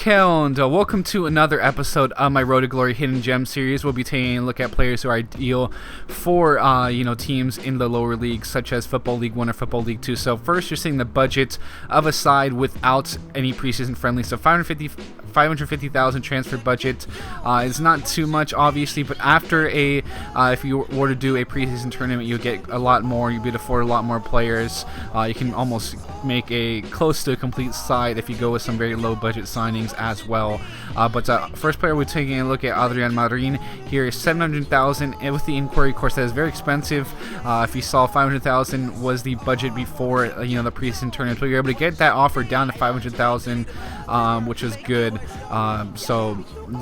Keln, welcome to another episode of my Road to Glory Hidden Gem series. We'll be taking a look at players who are ideal for teams in the lower leagues, such as Football League 1 or Football League 2. So first, you're seeing the budget of a side without any preseason friendly. So 550,000 transfer budget is not too much, obviously, but after if you were to do a preseason tournament, you'll get a lot more. You'll be able to afford a lot more players. You can almost make a close to a complete side if you go with some very low budget signings as well. But first player we're taking a look at, Adrian Marin. Here is 700,000 with the inquiry course. That is very expensive. If you saw 500,000 was the budget before the preseason tournament, but you're able to get that offer down to 500,000, which is good. So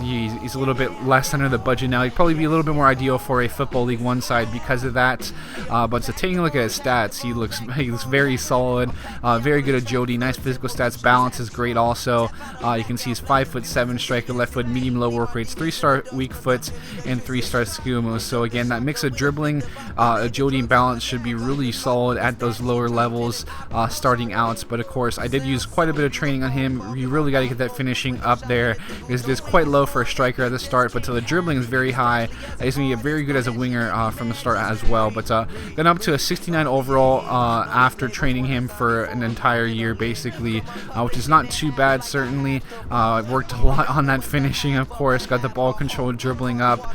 he's a little bit less under the budget now. He'd probably be a little bit more ideal for a Football League 1 side because of that. But so taking a look at his stats, he looks very solid, very good agility, nice physical stats, balance is great also. You can see he's 5'7" striker, left foot, medium low work rates, 3-star weak foot, and 3-star skill moves. So again, that mix of dribbling, agility, and balance should be really solid at those lower levels starting out. But of course, I did use quite a bit of training on him. You really got to get that finishing up there, because it is quite low for a striker at the start, but the dribbling is very high. He's going to get very good as a winger from the start as well. But got up to a 69 overall after training him for an entire year, basically, which is not too bad, certainly. Worked a lot on that finishing, of course, got the ball control, dribbling up,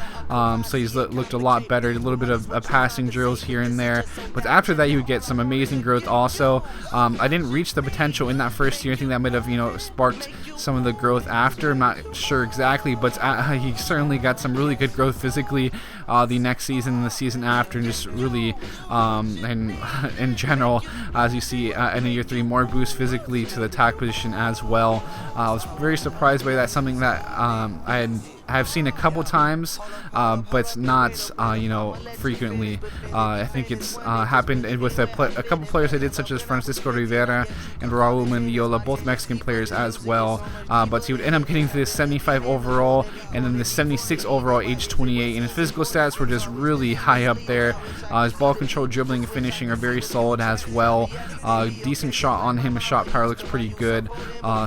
so he's looked a lot better, a little bit of passing drills here and there. But after that, you would get some amazing growth also. I didn't reach the potential in that first year. I think that might have sparked some of the growth after. I'm not sure exactly, but he certainly got some really good growth physically the next season and the season after, and just really and in general, as you see in year 3, more boost physically to the attack position as well. I was very surprised by that, something that I've seen a couple times, but not frequently. I think it's happened with a couple players I did, such as Francisco Rivera and Raul Mendiola, both Mexican players as well. But he would end up getting to this 75 overall and then the 76 overall, age 28, and his physical stats were just really high up there. His ball control, dribbling, and finishing are very solid as well. Decent shot on him. His shot power looks pretty good.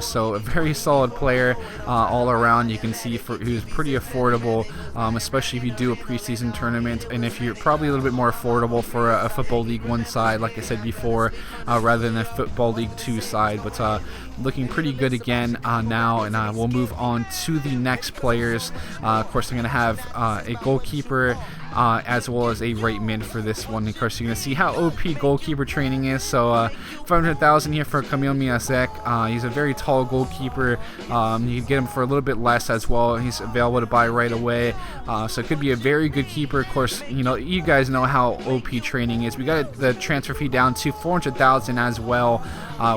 So a very solid player all around. You can see who's pretty affordable, especially if you do a preseason tournament, and if you're probably a little bit more affordable for a Football League 1 side, like I said before, rather than a Football League 2 side. But looking pretty good again now, and we'll move on to the next players. Of course, I'm going to have a goalkeeper as well as a right mid for this one. Of course, you're going to see how OP goalkeeper training is. So 500,000 here for Kamil Miazek. He's a very tall goalkeeper. You can get him for a little bit less as well. He's available to buy right away. So it could be a very good keeper. Of course, you guys know how OP training is. We got the transfer fee down to 400,000 as well,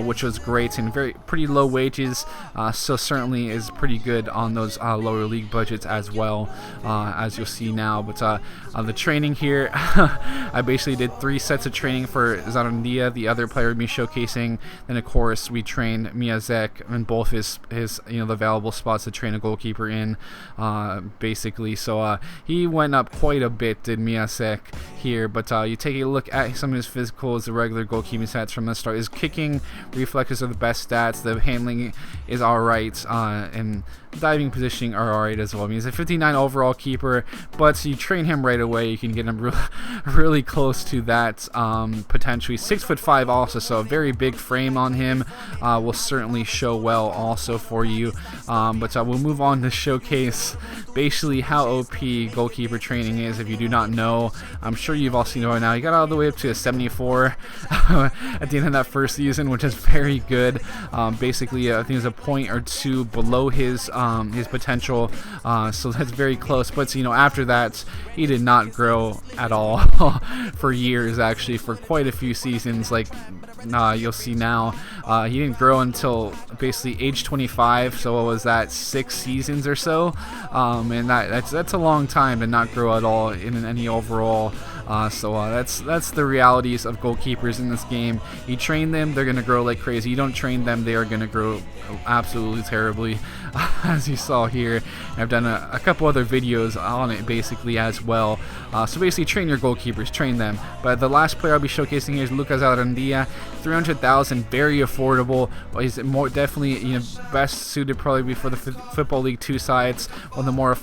which was great, and pretty low wages. So certainly is pretty good on those lower league budgets as well, as you'll see now. But the training here, I basically did 3 sets of training for Zarandia, the other player me showcasing. Then of course we trained Miazek in both his the available spots to train a goalkeeper in, basically. So he went up quite a bit, did Miazek here. But you take a look at some of his physicals, the regular goalkeeping stats from the start. His kicking reflexes are the best stats. The handling is alright, and diving, positioning are alright as well. I mean, he's a 59 overall keeper, but you train him right away, you can get him really close to that potentially. 6'5" also, so a very big frame on him will certainly show well also for you. But we'll move on to showcase basically how OP goalkeeper training is. If you do not know, I'm sure you've all seen it right now. He got all the way up to a 74 at the end of that first season, which is very good. Basically, I think it's a point or two below his potential, so that's very close. But after that, he did not grow at all for years, actually, for quite a few seasons. Like you'll see now, he didn't grow until basically age 25. So what was that, 6 seasons or so? And that's a long time to not grow at all in any overall That's the realities of goalkeepers in this game. You train them, they're gonna grow like crazy. You don't train them, they are gonna grow absolutely terribly, as you saw here. I've done a couple other videos on it basically as well. So basically, train your goalkeepers, train them. But the last player I'll be showcasing here is Luka Zarandia, 300,000, very affordable. Well, he's definitely best suited probably for the Football League 2 sides, one of the more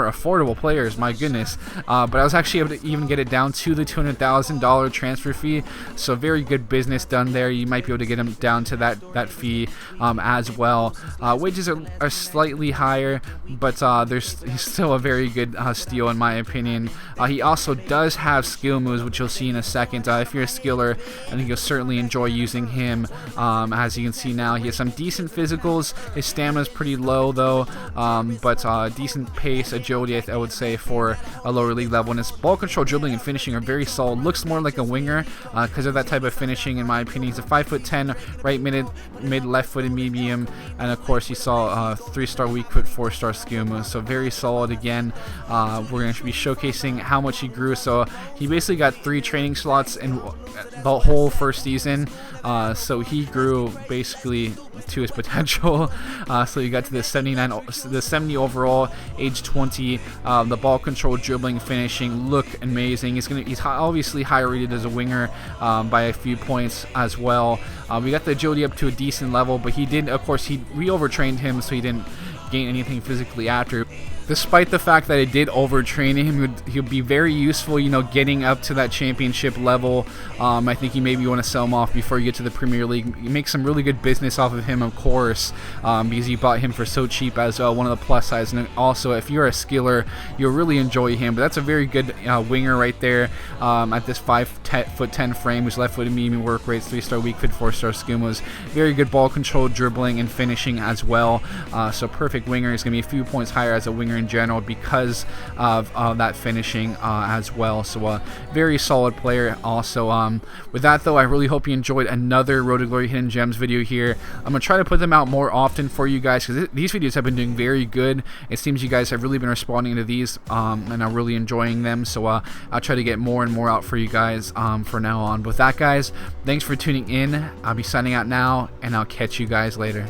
affordable players. My goodness, but I was actually able to even get it down to the $200,000 transfer fee. So very good business done there. You might be able to get him down to that fee as well. Wages are slightly higher, but he's still a very good steal in my opinion. He also does have skill moves, which you'll see in a second. If you're a skiller, I think you'll certainly enjoy using him. As you can see now, he has some decent physicals. His stamina is pretty low though, but decent pace, agility, I would say, for a lower league level. And his ball control, dribbling, and finishing are very solid. Looks more like a winger because of that type of finishing, in my opinion. He's a 5'10", right mid left-footed medium, and of course you saw 3-star weak foot, 4-star skill moves. So very solid again. We're going to be showcasing how much he grew. So he basically got 3 training slots in the whole first season. So he grew basically to his potential. So he got to the 70 overall, age 20. The ball control, dribbling, finishing look amazing. He's obviously higher rated as a winger by a few points as well. We got the agility up to a decent level, but we overtrained him, so he didn't gain anything physically after. Despite the fact that it did overtrain him, he would be very useful, getting up to that championship level. I think you maybe want to sell him off before you get to the Premier League. You make some really good business off of him, of course, because you bought him for so cheap as one of the plus sides. And also, if you're a skiller, you'll really enjoy him. But that's a very good winger right there at this 5'10" frame, who's left-footed, medium work rates, 3-star weak foot, 4-star skill moves. Very good ball control, dribbling, and finishing as well. So perfect winger. He's going to be a few points higher as a winger in general because of that finishing as well. So very solid player also. With that though, I really hope you enjoyed another Road to Glory Hidden Gems video here. I'm going to try to put them out more often for you guys because these videos have been doing very good. It seems you guys have really been responding to these and are really enjoying them. So I'll try to get more and more out for you guys from now on. With that, guys, thanks for tuning in. I'll be signing out now, and I'll catch you guys later.